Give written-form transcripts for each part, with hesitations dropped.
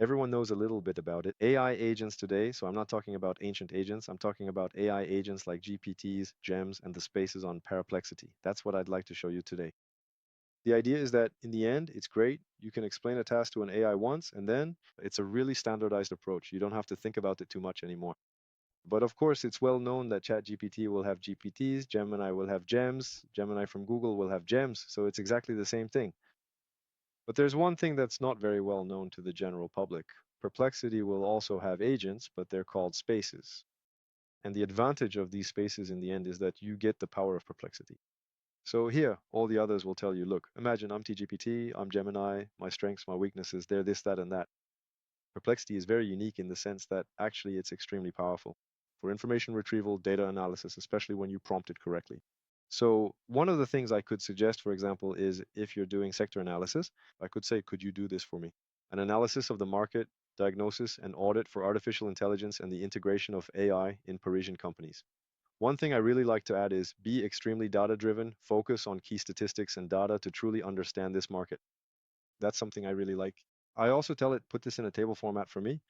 Everyone knows a little bit about it. AI agents today, so I'm not talking about ancient agents, I'm talking about AI agents like GPTs, GEMs, and the spaces on Perplexity. That's what I'd like to show you today. The idea is that in the end, it's great. You can explain a task to an AI once, and then it's a really standardized approach. You don't have to think about it too much anymore. But of course, it's well known that ChatGPT will have GPTs, Gemini will have GEMs, Gemini from Google will have GEMs, so it's exactly the same thing. But there's one thing that's not very well known to the general public. Perplexity will also have agents, but they're called spaces. And the advantage of these spaces in the end is that you get the power of perplexity. So here, all the others will tell you, look, imagine I'm TGPT, I'm Gemini, my strengths, my weaknesses, they're this, that, and that. Perplexity is very unique in the sense that actually it's extremely powerful for information retrieval, data analysis, especially when you prompt it correctly. So one of the things I could suggest, for example, is if you're doing sector analysis, I could say, could you do this for me? An analysis of the market, diagnosis, and audit for artificial intelligence and the integration of AI in Parisian companies. One thing I really like to add is be extremely data-driven, focus on key statistics and data to truly understand this market. That's something I really like. I also tell it, put this in a table format for me.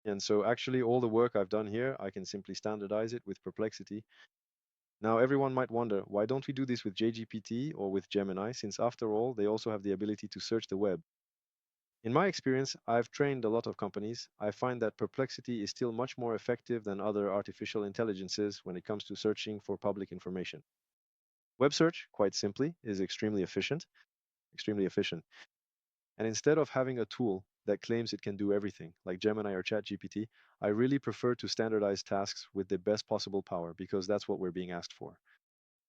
And so actually all the work I've done here, I can simply standardize it with Perplexity. Now, everyone might wonder, why don't we do this with JGPT or with Gemini, since after all, they also have the ability to search the web. In my experience, I've trained a lot of companies. I find that Perplexity is still much more effective than other artificial intelligences when it comes to searching for public information. Web search, quite simply, is extremely efficient, extremely efficient. And instead of having a tool that claims it can do everything, like Gemini or ChatGPT, I really prefer to standardize tasks with the best possible power because that's what we're being asked for.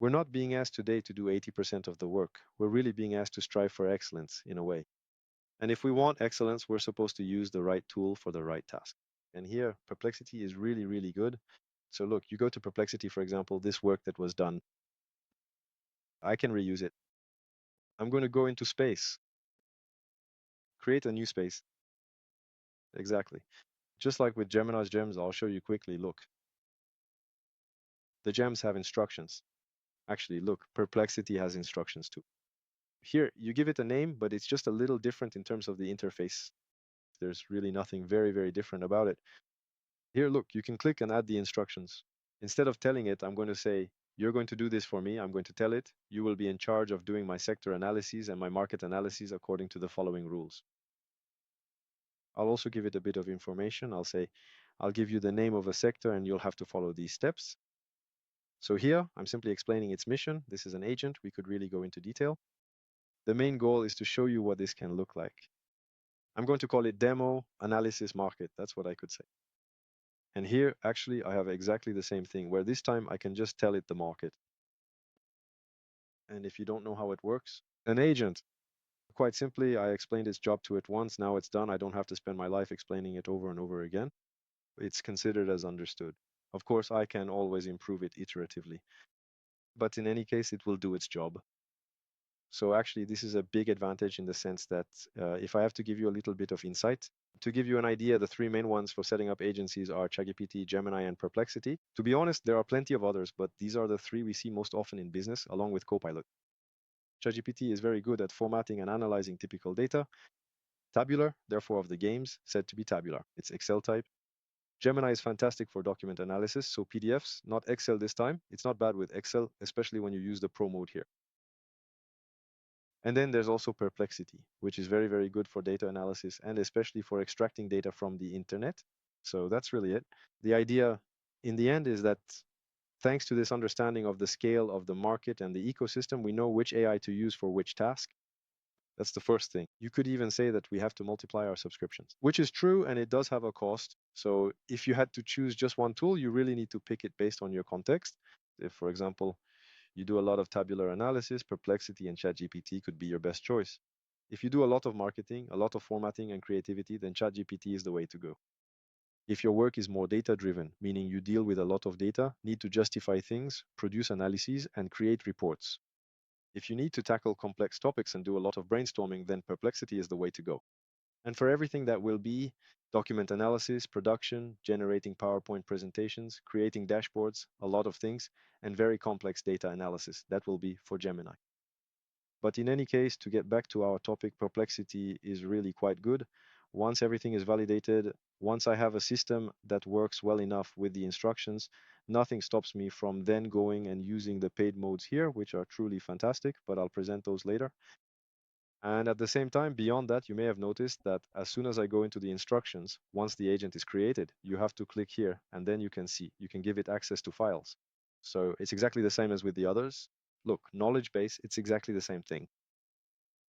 We're not being asked today to do 80% of the work. We're really being asked to strive for excellence in a way. And if we want excellence, we're supposed to use the right tool for the right task. And here, Perplexity is really, really good. So look, you go to Perplexity, for example, this work that was done, I can reuse it. I'm going to go into space, create a new space. Exactly. Just like with Gemini's gems, I'll show you quickly. Look, the gems have instructions. Actually, look, Perplexity has instructions too. Here, you give it a name, but it's just a little different in terms of the interface. There's really nothing very, very different about it. Here, look, you can click and add the instructions. Instead of telling it, I'm going to say, you're going to do this for me. I'm going to tell it, you will be in charge of doing my sector analyses and my market analyses according to the following rules. I'll also give it a bit of information. I'll say, I'll give you the name of a sector and you'll have to follow these steps. So here, I'm simply explaining its mission. This is an agent. We could really go into detail. The main goal is to show you what this can look like. I'm going to call it demo analysis market. That's what I could say. And here, actually, I have exactly the same thing, where this time I can just tell it the market. And if you don't know how it works, an agent, quite simply, I explained its job to it once. Now it's done. I don't have to spend my life explaining it over and over again. It's considered as understood. Of course, I can always improve it iteratively. But in any case, it will do its job. So actually, this is a big advantage in the sense that if I have to give you a little bit of insight, to give you an idea, the three main ones for setting up agencies are ChatGPT, Gemini, and Perplexity. To be honest, there are plenty of others, but these are the three we see most often in business, along with Copilot. ChatGPT is very good at formatting and analyzing typical data. Tabular, therefore of the games, said to be tabular. It's Excel type. Gemini is fantastic for document analysis, so PDFs, not Excel this time. It's not bad with Excel, especially when you use the Pro mode here. And then there's also Perplexity, which is very, very good for data analysis and especially for extracting data from the internet. So that's really it. The idea in the end is that thanks to this understanding of the scale of the market and the ecosystem, we know which AI to use for which task. That's the first thing. You could even say that we have to multiply our subscriptions, which is true, and it does have a cost. So if you had to choose just one tool, you really need to pick it based on your context. If, for example, you do a lot of tabular analysis, Perplexity and ChatGPT could be your best choice. If you do a lot of marketing, a lot of formatting and creativity, then ChatGPT is the way to go. If your work is more data-driven, meaning you deal with a lot of data, need to justify things, produce analyses, and create reports. If you need to tackle complex topics and do a lot of brainstorming, then Perplexity is the way to go. And for everything that will be document analysis, production, generating PowerPoint presentations, creating dashboards, a lot of things, and very complex data analysis, that will be for Gemini. But in any case, to get back to our topic, Perplexity is really quite good. Once everything is validated, once I have a system that works well enough with the instructions, nothing stops me from then going and using the paid modes here, which are truly fantastic, but I'll present those later. And at the same time, beyond that, you may have noticed that as soon as I go into the instructions, once the agent is created, you have to click here, and then you can see, you can give it access to files. So it's exactly the same as with the others. Look, knowledge base, it's exactly the same thing.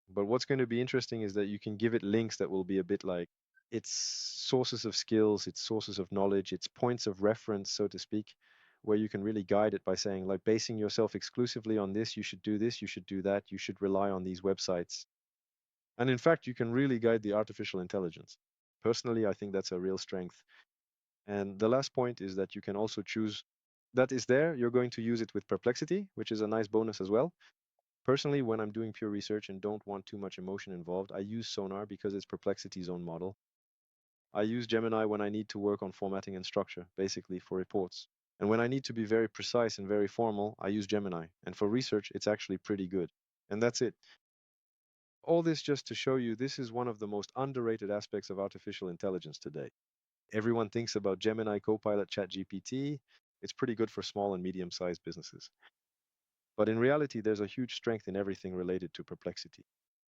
But what's going to be interesting is that you can give it links that will be a bit like its sources of skills, its sources of knowledge, its points of reference, so to speak, where you can really guide it by saying, like, basing yourself exclusively on this, you should do this, you should do that, you should rely on these websites. And in fact, you can really guide the artificial intelligence. Personally, I think that's a real strength. And the last point is that you can also choose that is there. You're going to use it with Perplexity, which is a nice bonus as well. Personally, when I'm doing pure research and don't want too much emotion involved, I use Sonar because it's Perplexity's own model. I use Gemini when I need to work on formatting and structure, basically for reports. And when I need to be very precise and very formal, I use Gemini. And for research, it's actually pretty good. And that's it. All this just to show you this is one of the most underrated aspects of artificial intelligence today. Everyone thinks about Gemini, Copilot, ChatGPT. It's pretty good for small and medium-sized businesses. But in reality, there's a huge strength in everything related to perplexity.